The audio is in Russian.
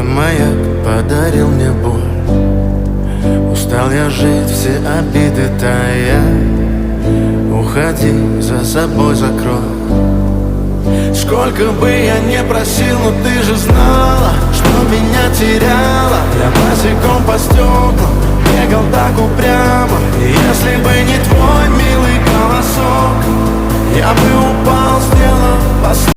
маяк подарил мне боль. Устал я жить, все обиды тая. Уходи, за собой закрой. Сколько бы я не просил, но ты же знала, что меня теряла. Я босиком по стеклам бегал так упрямо. И если бы не твой милый голосок, я бы упал, сделав